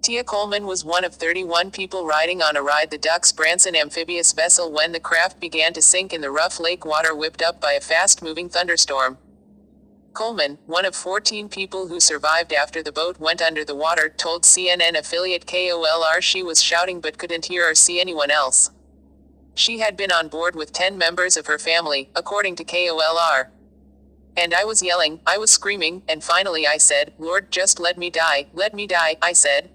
Tia Coleman was one of 31 people riding on a Ride the Ducks Branson amphibious vessel when the craft began to sink in the rough lake water whipped up by a fast-moving thunderstorm. Coleman, one of 14 people who survived after the boat went under the water, told CNN affiliate KOLR she was shouting but couldn't hear or see anyone else. She had been on board with 10 members of her family, according to KOLR. And I was yelling, I was screaming, and finally I said, Lord, just let me die, I said.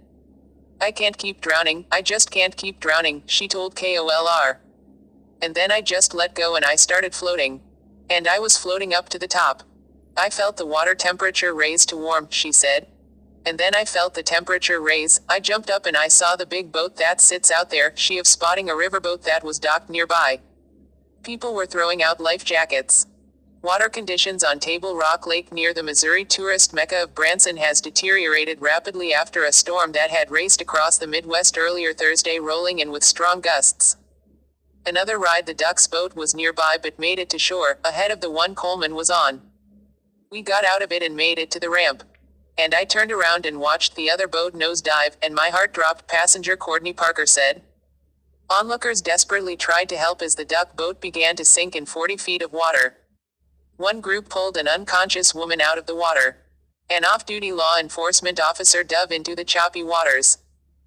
I can't keep drowning, I just can't keep drowning, she told KOLR. And then I just let go and I started floating. And I was floating up to the top. I felt the water temperature raise to warm, she said. And then I felt the temperature raise, I jumped up and I saw the big boat that sits out there, she of spotting a riverboat that was docked nearby. People were throwing out life jackets. Water conditions on Table Rock Lake near the Missouri tourist mecca of Branson has deteriorated rapidly after a storm that had raced across the Midwest earlier Thursday, rolling in with strong gusts. Another Ride the Ducks boat was nearby but made it to shore, ahead of the one Coleman was on. We got out of it and made it to the ramp. And I turned around and watched the other boat nosedive, and my heart dropped, passenger Courtney Parker said. Onlookers desperately tried to help as the duck boat began to sink in 40 feet of water. One group pulled an unconscious woman out of the water. An off-duty law enforcement officer dove into the choppy waters.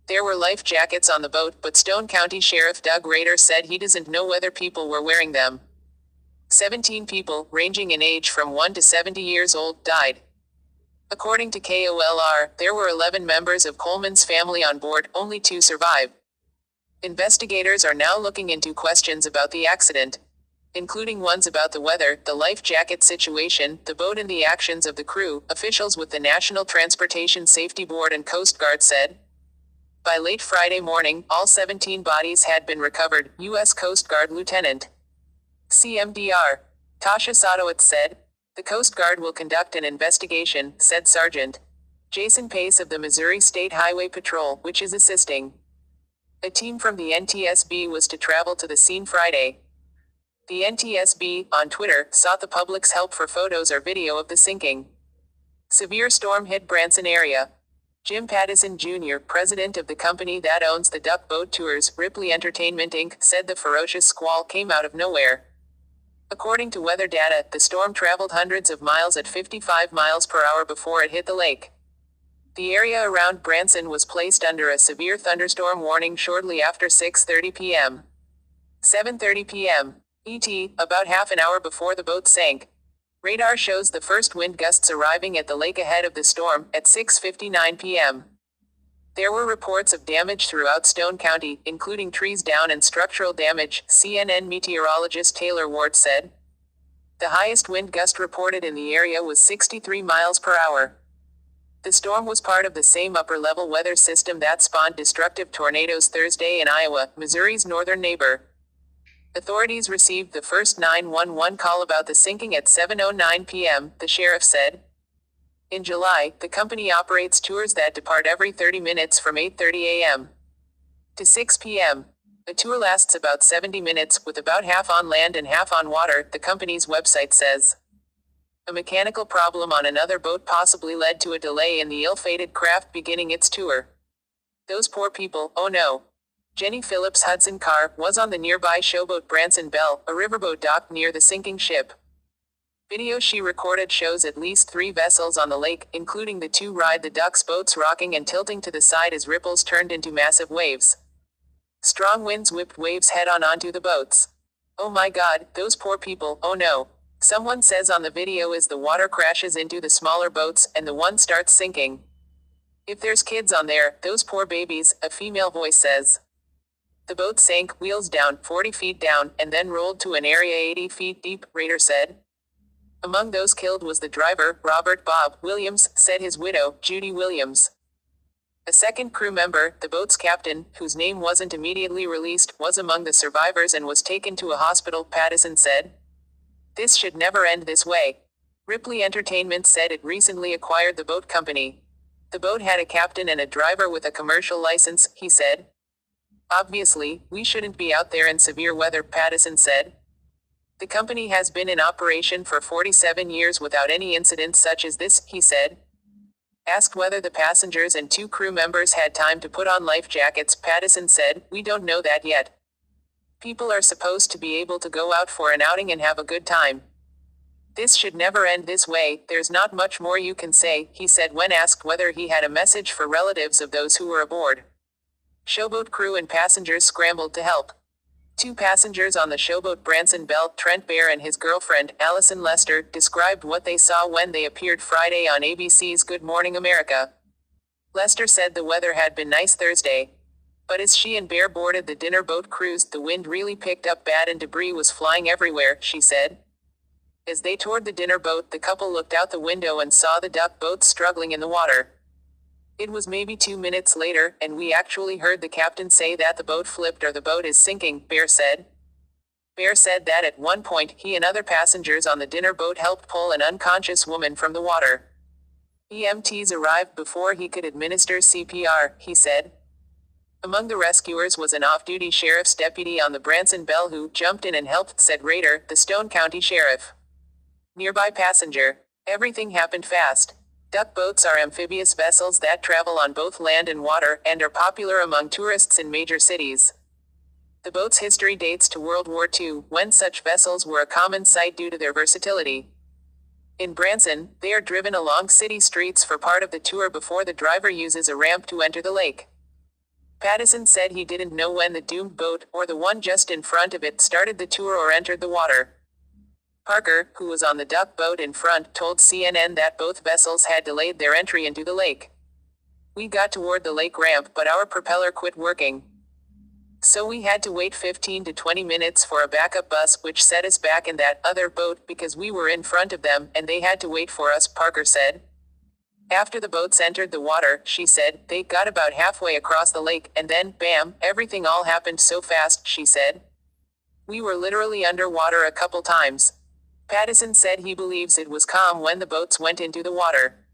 There were life jackets on the boat, but Stone County Sheriff Doug Rader said he doesn't know whether people were wearing them. 17 people, ranging in age from 1 to 70 years old, died. According to KOLR, there were 11 members of Coleman's family on board, only 2 survived. Investigators are now looking into questions about the accident, including ones about the weather, the life jacket situation, the boat and the actions of the crew, officials with the National Transportation Safety Board and Coast Guard said. By late Friday morning, all 17 bodies had been recovered, U.S. Coast Guard Lieutenant CMDR Tasha Sadowitz said. The Coast Guard will conduct an investigation, said Sergeant Jason Pace of the Missouri State Highway Patrol, which is assisting. A team from the NTSB was to travel to the scene Friday. The NTSB, on Twitter, sought the public's help for photos or video of the sinking. Severe storm hit Branson area. Jim Pattison Jr., president of the company that owns the duck boat tours, Ripley Entertainment Inc., said the ferocious squall came out of nowhere. According to weather data, the storm traveled hundreds of miles at 55 miles per hour before it hit the lake. The area around Branson was placed under a severe thunderstorm warning shortly after 6:30 p.m. 7:30 p.m. ET, about half an hour before the boat sank. Radar shows the first wind gusts arriving at the lake ahead of the storm, at 6:59 p.m. There were reports of damage throughout Stone County, including trees down and structural damage, CNN meteorologist Taylor Ward said. The highest wind gust reported in the area was 63 miles per hour. The storm was part of the same upper-level weather system that spawned destructive tornadoes Thursday in Iowa, Missouri's northern neighbor. Authorities received the first 911 call about the sinking at 7:09 p.m., the sheriff said. In July, the company operates tours that depart every 30 minutes from 8:30 a.m. to 6 p.m. The tour lasts about 70 minutes, with about half on land and half on water, the company's website says. A mechanical problem on another boat possibly led to a delay in the ill-fated craft beginning its tour. Those poor people, oh no. Jenny Phillips' Hudson car was on the nearby showboat Branson Belle, a riverboat docked near the sinking ship. Video she recorded shows at least 3 vessels on the lake, including the 2 Ride the Ducks boats rocking and tilting to the side as ripples turned into massive waves. Strong winds whipped waves head-on onto the boats. Oh my God, those poor people, oh no. Someone says on the video as the water crashes into the smaller boats, and the one starts sinking. If there's kids on there, those poor babies, a female voice says. The boat sank, wheels down, 40 feet down, and then rolled to an area 80 feet deep, Rader said. Among those killed was the driver, Robert Bob Williams, said his widow, Judy Williams. A second crew member, the boat's captain, whose name wasn't immediately released, was among the survivors and was taken to a hospital, Pattison said. This should never end this way. Ripley Entertainment said it recently acquired the boat company. The boat had a captain and a driver with a commercial license, he said. Obviously, we shouldn't be out there in severe weather, Pattison said. The company has been in operation for 47 years without any incidents such as this, he said. Asked whether the passengers and 2 crew members had time to put on life jackets, Pattison said, "We don't know that yet. People are supposed to be able to go out for an outing and have a good time. This should never end this way, there's not much more you can say," he said when asked whether he had a message for relatives of those who were aboard. Showboat crew and passengers scrambled to help. 2 passengers on the showboat Branson Bell, Trent Bear and his girlfriend, Allison Lester, described what they saw when they appeared Friday on ABC's Good Morning America. Lester said the weather had been nice Thursday. But as she and Bear boarded the dinner boat cruise, the wind really picked up bad and debris was flying everywhere, she said. As they toured the dinner boat, the couple looked out the window and saw the duck boats struggling in the water. It was maybe 2 minutes later, and we actually heard the captain say that the boat flipped or the boat is sinking, Bear said. Bear said that at one point, he and other passengers on the dinner boat helped pull an unconscious woman from the water. EMTs arrived before he could administer CPR, he said. Among the rescuers was an off-duty sheriff's deputy on the Branson Bell who jumped in and helped, said Rader, the Stone County sheriff. Nearby passenger. Everything happened fast. Duck boats are amphibious vessels that travel on both land and water, and are popular among tourists in major cities. The boat's history dates to World War II, when such vessels were a common sight due to their versatility. In Branson, they are driven along city streets for part of the tour before the driver uses a ramp to enter the lake. Pattison said he didn't know when the doomed boat, or the one just in front of it, started the tour or entered the water. Parker, who was on the duck boat in front, told CNN that both vessels had delayed their entry into the lake. "We got toward the lake ramp, but our propeller quit working. So we had to wait 15 to 20 minutes for a backup bus, which set us back in that other boat because we were in front of them, and they had to wait for us," Parker said. After the boats entered the water, she said, they got about halfway across the lake, and then, bam, everything all happened so fast, she said. "We were literally underwater a couple times." Pattison said he believes it was calm when the boats went into the water.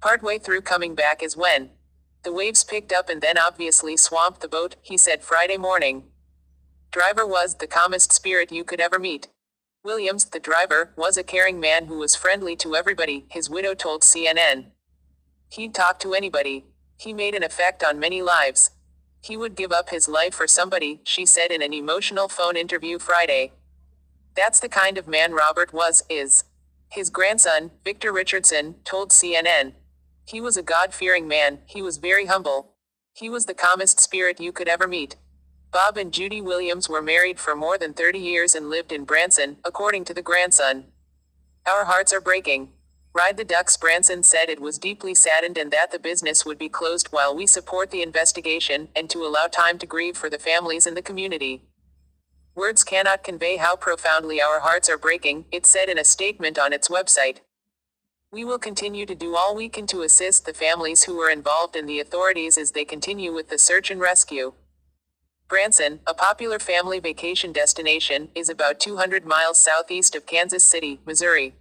Partway through coming back is when the waves picked up and then obviously swamped the boat, he said Friday morning. Driver was the calmest spirit you could ever meet. Williams, the driver, was a caring man who was friendly to everybody, his widow told CNN. He'd talk to anybody. He made an effect on many lives. He would give up his life for somebody, she said in an emotional phone interview Friday. That's the kind of man Robert is. His grandson, Victor Richardson, told CNN. He was a God-fearing man, he was very humble. He was the calmest spirit you could ever meet. Bob and Judy Williams were married for more than 30 years and lived in Branson, according to the grandson. Our hearts are breaking. Ride the Ducks Branson said it was deeply saddened and that the business would be closed while we support the investigation, and to allow time to grieve for the families and the community. Words cannot convey how profoundly our hearts are breaking, it said in a statement on its website. We will continue to do all we can to assist the families who were involved and the authorities as they continue with the search and rescue. Branson, a popular family vacation destination, is about 200 miles southeast of Kansas City, Missouri.